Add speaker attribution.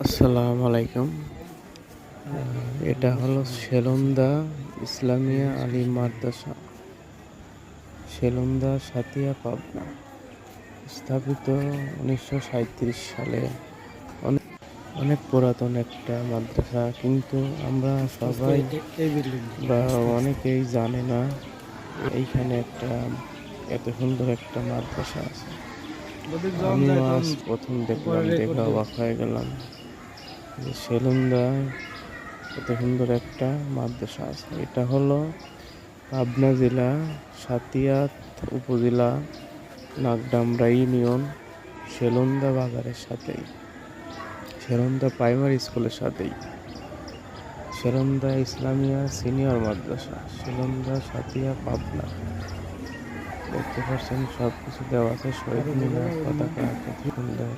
Speaker 1: আসসালামু আলাইকুম। এটা হলো সেলন্দা ইসলামিয়া আলিম মাদ্রাসা, সেলন্দা, সাতিয়া, পাবনা। স্থাপিত 1937 সালে। অনেক অনেক পুরাতন একটা মাদ্রাসা, কিন্তু আমরা সবাই বা অনেকেই জানে না এইখানে একটা এত সুন্দর একটা মাদ্রাসা আছে। আমিও আজ প্রথম দেখলাম, দেখে অবাক হয়ে গেলাম যে সেলন্দায় এত সুন্দর একটা মাদ্রাসা আছে। এটা হলো পাবনা জেলা, সাতিয়া উপজেলা, নাগডামরা ইউনিয়ন, সেলন্দা বাজারের সাথেই, সেলন্দা প্রাইমারি স্কুলের সাথেই। সেলন্দা ইসলামিয়া সিনিয়র মাদ্রাসা, সেলন্দা, সাতিয়া, পাবনা। দেখতে পাচ্ছেন সবকিছু দেওয়া আছে, শহীদ মিনার, পতাকা, কত সুন্দর।